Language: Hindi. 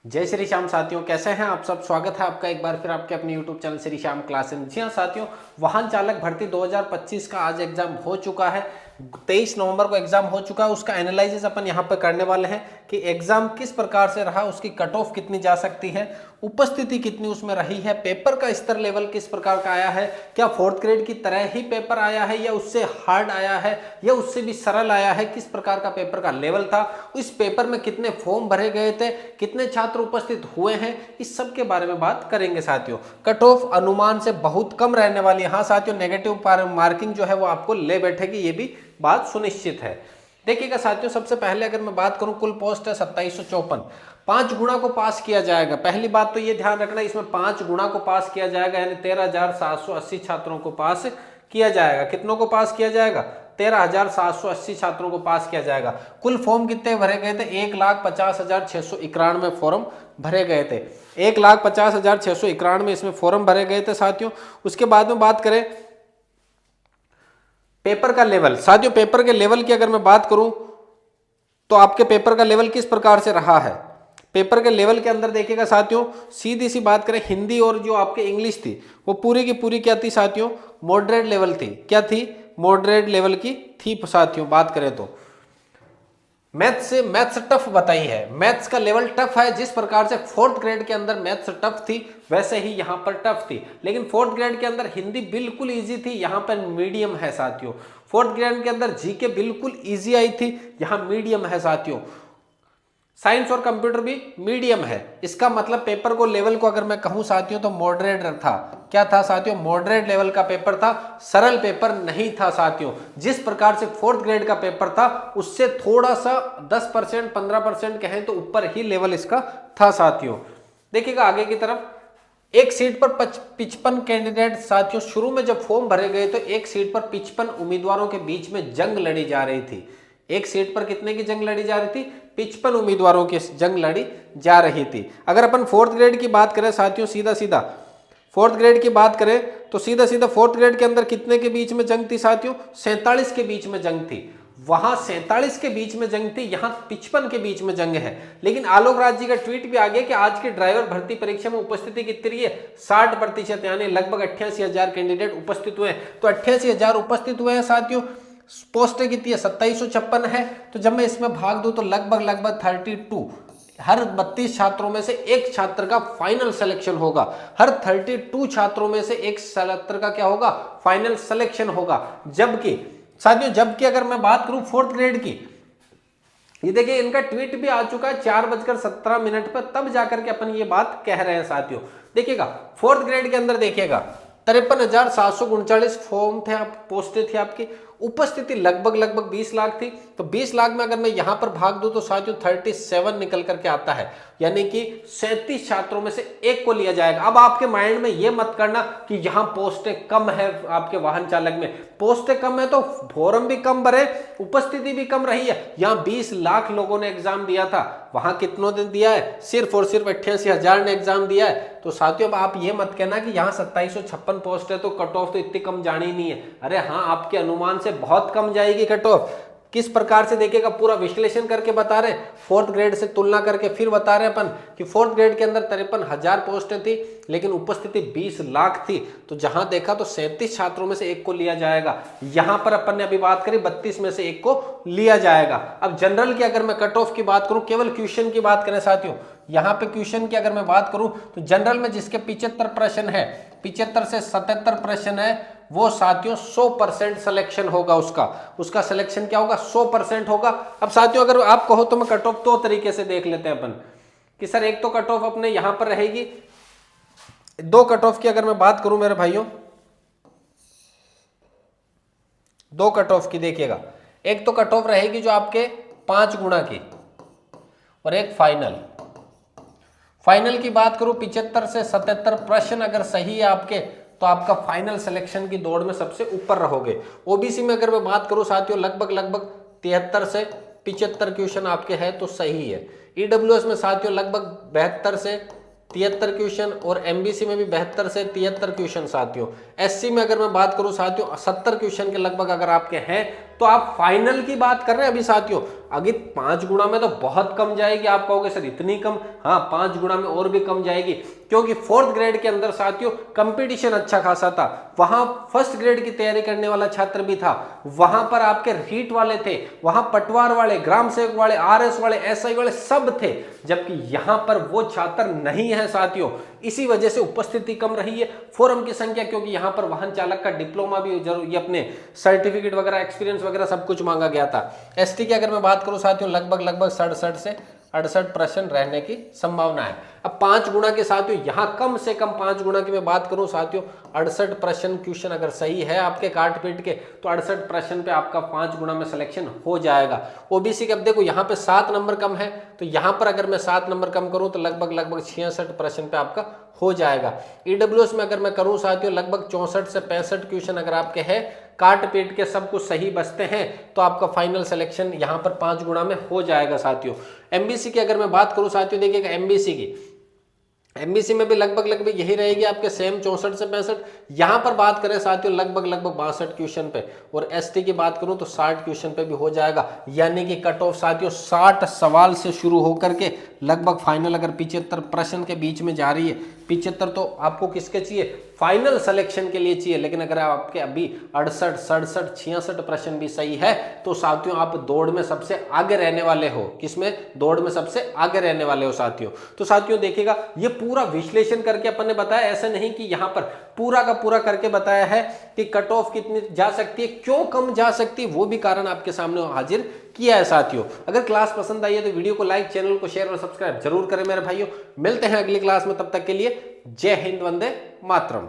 जय श्री श्याम साथियों, कैसे हैं आप सब। स्वागत है आपका एक बार फिर आपके अपने YouTube channel Shri Shyam classes में। जी हाँ साथियों, वाहन चालक भर्ती 2025 का आज एग्जाम हो चुका है। 23 नवंबर को एग्जाम हो चुका है। उसका एनालिसिस अपन यहाँ पर करने वाले हैं कि एग्जाम किस प्रकार से रहा, उसकी कट ऑफ कितनी जा सकती है, उपस्थिति कितनी उसमें रही है, पेपर का स्तर लेवल किस प्रकार का आया है, क्या फोर्थ ग्रेड की तरह ही पेपर आया है या उससे हार्ड आया है या उससे भी सरल आया है, किस प्रकार का पेपर का लेवल था, इस पेपर में कितने फॉर्म भरे गए थे, कितने छात्र उपस्थित हुए हैं, इस सब के बारे में बात करेंगे साथियों। कट ऑफ अनुमान से बहुत कम रहने वाली है। हाँ साथियों, नेगेटिव मार्किंग जो है वो आपको ले बैठेगी, ये भी बात सुनिश्चित है। देखिएगा साथियों, सबसे पहले अगर मैं बात करूं, कुल पोस्ट है 2754। 5 गुणा को पास किया जाएगा। पहली बात तो ये ध्यान रखना, इसमें 5 गुणा को पास किया जाएगा, यानी 13,780 छात्रों को पास किया जाएगा। कितनों को पास किया जाएगा? 13,780 छात्रों को पास किया जाएगा। कुल फॉर्म कितने भरे गए थे? 1,50,691 फॉर्म भरे गए थे। 1,50,691 इसमें फॉर्म भरे गए थे साथियों। उसके बाद में बात करें पेपर का लेवल। साथियों, पेपर के लेवल की अगर मैं बात करूं तो आपके पेपर का लेवल किस प्रकार से रहा है। पेपर के लेवल के अंदर देखिएगा साथियों, सीधी सी बात करें, हिंदी और जो आपके इंग्लिश थी वो पूरी की पूरी क्या थी साथियों? मॉडरेट लेवल थी। क्या थी? मॉडरेट लेवल की थी साथियों। बात करें तो मैथ्स टफ बताई है। मैथ्स का लेवल टफ है। जिस प्रकार से फोर्थ ग्रेड के अंदर मैथ्स टफ थी, वैसे ही यहां पर टफ थी। लेकिन फोर्थ ग्रेड के अंदर हिंदी बिल्कुल इजी थी, यहां पर मीडियम है साथियों। फोर्थ ग्रेड के अंदर जीके बिल्कुल इजी आई थी, यहां मीडियम है साथियों। साइंस और कंप्यूटर भी मीडियम है। इसका मतलब पेपर को लेवल को अगर मैं कहूं साथियों तो मॉडरेट था। क्या था साथियों? मॉडरेट लेवल का पेपर था, सरल पेपर नहीं था साथियों। जिस प्रकार से फोर्थ ग्रेड का पेपर था उससे थोड़ा सा 10% 15% कहें तो ऊपर ही लेवल इसका था साथियों। देखिएगा आगे की तरफ, एक सीट पर 55 कैंडिडेट साथियों। शुरू में जब फॉर्म भरे गए तो एक सीट पर 55 उम्मीदवारों के बीच में जंग लड़ी जा रही थी। एक सीट पर कितने की जंग लड़ी जा रही थी? 55 उम्मीदवारों की जंग लड़ी जा रही थी। अगर अपन फोर्थ ग्रेड की बात करें साथियों, सीधा सीधा फोर्थ ग्रेड की बात करें तो सीधा सीधा फोर्थ ग्रेड के अंदर कितने के बीच में जंग थी साथियों? 47 के बीच में जंग थी। वहां 47 के बीच में जंग थी, यहां 55 के बीच में जंग है। लेकिन आलोक राज जी का ट्वीट भी आ गया कि आज की ड्राइवर भर्ती परीक्षा में उपस्थिति कितनी है? 60%, यानी लगभग 88,000 कैंडिडेट उपस्थित हुए। तो 88,000 उपस्थित हुए हैं साथियों। पोस्टें कितनी है? 2756 है। तो जब मैं इसमें भाग दूं तो लगभग 32, हर 32 छात्रों में से एक छात्र का फाइनल सिलेक्शन होगा। हर 32 छात्रों में से एक छात्र का क्या होगा? फाइनल सिलेक्शन होगा। जबकि साथियों, जबकि अगर मैं बात करूं फोर्थ ग्रेड की, ये देखिए इनका ट्वीट भी आ चुका है 4:17 पर, तब जाकर के अपन ये बात कह रहे हैं साथियों। देखिएगा फोर्थ ग्रेड के अंदर देखिएगा 53,739 फॉर्म थे, पोस्टें थी आपकी। उपस्थिति लगभग 20 लाख थी। तो 20 लाख में अगर मैं यहां पर भाग दूं तो साथियों 37 निकल करके आता है, यानी कि 37 छात्रों में से एक को लिया जाएगा। अब आपके माइंड में यह मत करना कि यहां पोस्टें कम है, आपके वाहन चालक में पोस्टें कम है तो फॉर्म भी कम भरे, उपस्थिति भी कम रही है। यहां 20 लाख लोगों ने एग्जाम दिया था, वहां कितनों ने दिया है? सिर्फ और सिर्फ 88,000 ने एग्जाम दिया है। तो साथियों अब आप ये मत कहना कि यहाँ 2756 पोस्ट है तो कट ऑफ तो इतनी कम जानी नहीं है। अरे हाँ, आपके अनुमान से बहुत कम जाएगी कट ऑफ। किस प्रकार से देखिएगा, पूरा विश्लेषण करके बता रहे, फोर्थ ग्रेड से तुलना करके फिर बता रहे अपन कि फोर्थ ग्रेड के अंदर 53,000 पोस्टें थी लेकिन उपस्थिति 20 लाख थी। तो जहां देखा तो 37 छात्रों में से एक को लिया जाएगा। यहां पर अपन ने अभी बात करी 32 में से एक को लिया जाएगा। अब जनरल की अगर मैं कट ऑफ की बात करूं, केवल क्वेश्चन की बात करें साथियों, यहां पे क्वेश्चन की अगर मैं बात करूं तो जनरल में जिसके 75 प्रश्न है, 75 से 77 प्रश्न है, वो साथियों 100% सिलेक्शन होगा। उसका सिलेक्शन क्या होगा? 100% होगा। अब साथियों अगर आप कहो तो मैं कट ऑफ दो तरीके से देख लेते हैं अपन कि सर एक तो कट ऑफ अपने यहां पर रहेगी। दो कट ऑफ की अगर मैं बात करूं मेरे भाइयों, दो कट ऑफ की देखिएगा, एक तो कट ऑफ रहेगी जो आपके 5 गुणा की और एक फाइनल की बात करूं 75 से 77 प्रश्न अगर सही है आपके तो आपका फाइनल सिलेक्शन की दौड़ में सबसे ऊपर रहोगे। ओबीसी में अगर मैं बात करूं साथियों लगभग 73 से 75 क्वेश्चन आपके हैं तो सही है। ईडब्ल्यूएस में साथियों लगभग 72 से 73 क्वेश्चन और एमबीसी में भी 72 से 73 क्वेश्चन साथियों। एससी में अगर मैं बात करूं साथियों 70 क्वेश्चन के लगभग अगर आपके हैं तो आप फाइनल की बात कर रहे हैं अभी साथियों। अगर 5 गुना में तो बहुत कम जाएगी, आप कहोगे सर इतनी कम, हाँ 5 गुना में और भी कम जाएगी, क्योंकि 4th ग्रेड के अंदर साथियों कंपटीशन अच्छा खासा था। वहां 1st ग्रेड की तैयारी करने वाला छात्र भी था, वहां पर आपके रीट वाले थे, वहां पटवार वाले, ग्राम सेवक वाले, आरएस वाले, एसआई वाले सब थे, जबकि यहां पर वो छात्र नहीं है साथियों। इसी वजह से उपस्थिति कम रही है, फोरम की संख्या, क्योंकि यहां पर वाहन चालक का डिप्लोमा भी जरूर, ये अपने सर्टिफिकेट वगैरह, एक्सपीरियंस वगैरह सब कुछ मांगा गया था। एसटी की अगर मैं बात करूं साथियों, लगभग 67 से 68% रहने की संभावना है। अब 5 गुना के साथियों, यहां कम से कम 5 गुना की मैं बात करूं साथियों, 68% क्वेश्चन अगर सही है आपके काट पीट के, तो 68% पे आपका 5 गुना में सिलेक्शन हो जाएगा। ओबीसी के अब देखो यहाँ पे 7 नंबर कम है, तो यहाँ पर अगर मैं 7 नंबर कम करूं तो लगभग 66% पे आपका हो जाएगा। ईडब्ल्यूएस में अगर मैं करूं साथियों, लगभग 64 से 65 क्वेश्चन अगर आपके हैं काट पीट के सब कुछ सही बचते हैं, तो आपका फाइनल सिलेक्शन यहां पर 5 गुना में हो जाएगा साथियों। एमबीसी की अगर मैं बात करूं साथियों, देखिएगा एमबीसी में भी लगभग यही रहेगी आपके सेम 64 से 65। यहां पर बात करें साथियों लगभग 62 क्वेश्चन पे, और एसटी की बात करूं तो 60 क्वेश्चन पे भी हो जाएगा। यानी कि कट ऑफ साथियों 60 सवाल से शुरू होकर के लगभग फाइनल अगर 75 प्रश्न के बीच में जा रही है, 75 तो आपको किसके चाहिए, फाइनल सिलेक्शन के लिए चाहिए। लेकिन अगर आपके अभी 68, 67, 66 प्रश्न भी सही है, तो साथियों आप दौड़ में सबसे आगे रहने वाले हो। किसमें, दौड़ में सबसे आगे रहने वाले हो साथियों। तो साथियों देखिएगा, ये पूरा विश्लेषण करके अपन ने बताया, ऐसे नहीं कि यहाँ पर पूरा का पूरा करके बताया है कि कट ऑफ कितनी जा सकती है, क्यों कम जा सकती है, वो भी कारण आपके सामने हाजिर किया है साथियों। अगर क्लास पसंद आई है तो वीडियो को लाइक, चैनल को शेयर और सब्सक्राइब जरूर करें मेरे भाइयों। मिलते हैं अगली क्लास में, तब तक के लिए जय हिंद, वंदे मातरम।